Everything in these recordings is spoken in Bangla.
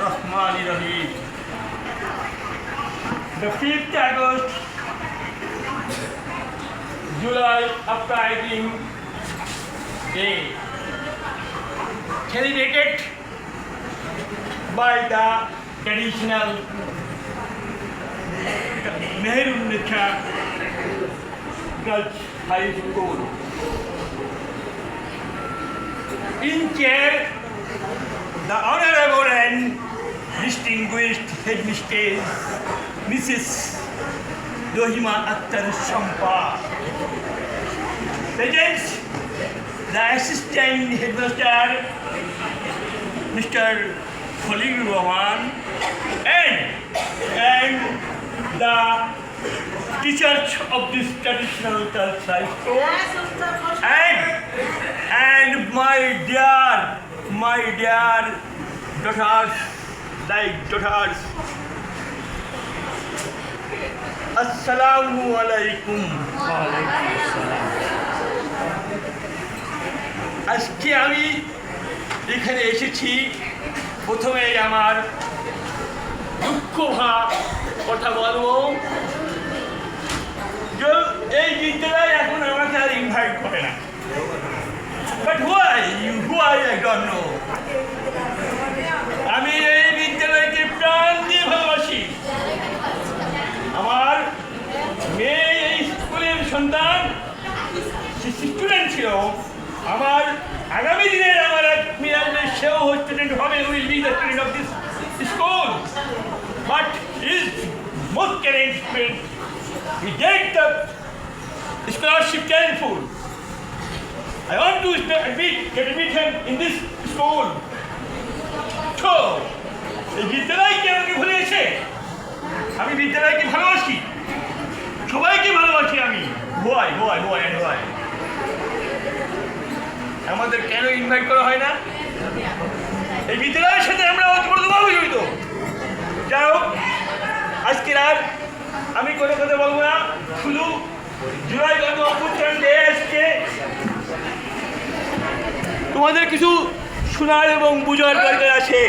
Bismillahirrahmanirrahim. The 5th August, July Uprising Day, celebrated by the traditional Meherunnecha Girls High School. In chair, the Honorable and distinguished headmistress, Mrs. Lohima Akhtar Shampa. Present, the Assistant Headmaster, Mr. Khalil Rahman, and the teachers of this traditional Girls High School, and my dear daughters, Assalamu alaikum. আজকে আমি এখানে এসেছি, প্রথমে আমার দুঃখ কথা বলবো যে এই বিদ্যালয় এখন আমাকে আর ইনভাইট করে না। But who I don't know. আমি এই বিদ্যালয়কে প্রাণ দিয়ে ভালোবাসি। আমার মেয়ে এই স্কুলের সন্তান, স্টুডেন্ট ছিল। আমার আগামী দিনের আমার এক মেয়ে সেও স্টুডেন্ট হবে, will be the student of this school. But is most carrying student, he get the scholarship careful. I want to get admission in this school. So, এই বিদ্যালয়কে আমাকে ভুলে এসে আমি বিদ্যালয়কে ভালোবাসি, সবাইকে ভালোবাসি আমি। ভয় আমাদের কেন ইনভাইট করা হয় না? এই বিদ্যালয়ের সাথে আমরা অতপ্রতভাবে জড়িত। যাই হোক, আজকের আর আমি কোনো কথা বলবো না, শুধু জুলাই গণ অভ্যুত্থান ডে আজকে তোমাদের কিছু শোনার এবং বুঝার দরকার আছে।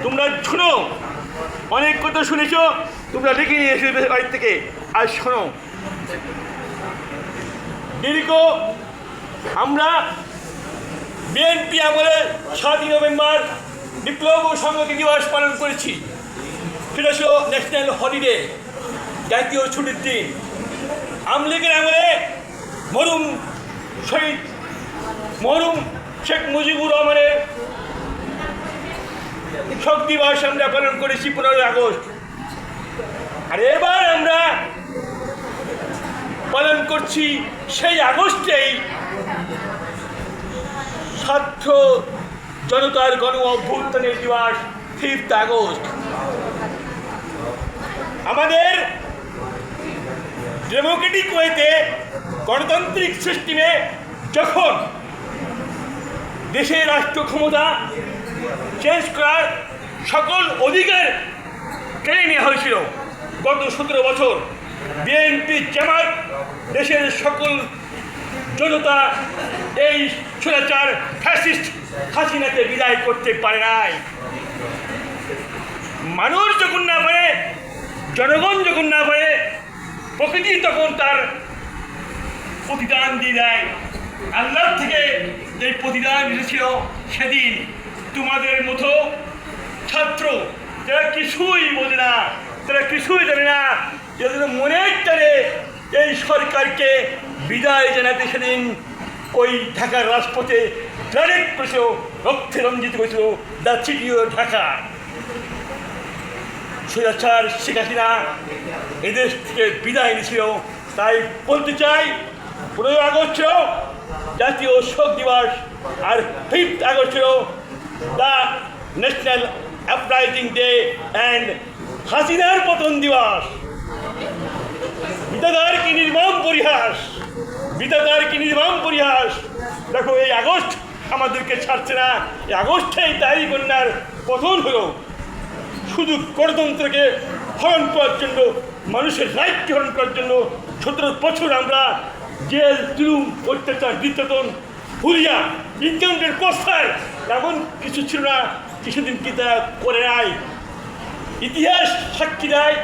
তোমরা শোনো, অনেক কথা শুনেছ, তোমরা লিখে নিয়ে এসে বাড়ির থেকে। আর শোনো, দীর্ঘ আমরা বিএনপি আমলে 7ই নভেম্বর বিপ্লব ও সংহতি দিবস পালন করেছি। সেটা ছিল ন্যাশনাল হলিডে, জাতীয় ছুটির দিন। আমলিগের আমলে মরহুম শেখ মুজিবুর রহমানের শোক দিবস আমরা পালন করেছি 15ই আগস্ট। আর এবার আমরা পালন করছি সেই আগস্টেই ছাত্র জনতার গণ অভ্যুত্থানের দিবস 5th আগস্ট। আমাদের ডেমোক্রেটিক ওয়েতে গণতান্ত্রিক সিস্টেমে যখন দেশের রাষ্ট্র ক্ষমতা চেঞ্জ করার সকল অধিকার কেড়ে নেওয়া হয়েছিল, গত 17 বছর বিএনপি জামাত দেশের সকল জনতা এই স্বৈরাচার ফ্যাসিস্ট হাসিনাকে বিদায় করতে পারে নাই। মানুষ যখন না পারে, জনগণ যখন না পারে, প্রকৃতি তখন তার প্রতিদান দিয়ে দেয়। আল্লাহ থেকে যে প্রতিদান এসেছিল সেদিন তোমাদের মতো ছাত্র যারা কিছুই বোঝে না, তারা কিছুই জানে না, যাদের মনের টানে এই সরকারকে বিদায় জানাতে সেদিন ওই ঢাকার রাজপথে ডাইরেক্ট করেছিল, রক্তে রঞ্জিত করেছিল দ্য সিটি অফ ঢাকা। স্বৈরাচার শেখ হাসিনা এদেশ থেকে বিদায় নিয়েছিল। তাই বলতে চাই, 15ই আগস্ট ছিল জাতীয় শোক দিবস, আর 5th আগস্ট ছিল the national uprising day and হাসিনার পতন দিবস। বিধাতার কি নির্মম পরিহাস। দেখো, এই আগস্ট আমাদেরকে ছাড়ছে না। এই আগস্টেই তাই কন্যার পতন হলো। শুধু গণতন্ত্রকে হরণ করার জন্য, মানুষের রাইটকে হরণ করার জন্য 17 বছর আমরা জেল, জুলুম, অত্যাচার, নির্যাতন, হুলিয়া, ইনকাউন্টের প্রস্তার এমন কিছু ছিল না কিছুদিন কি তারা করে নাই ইতিহাস সাক্ষী দেয়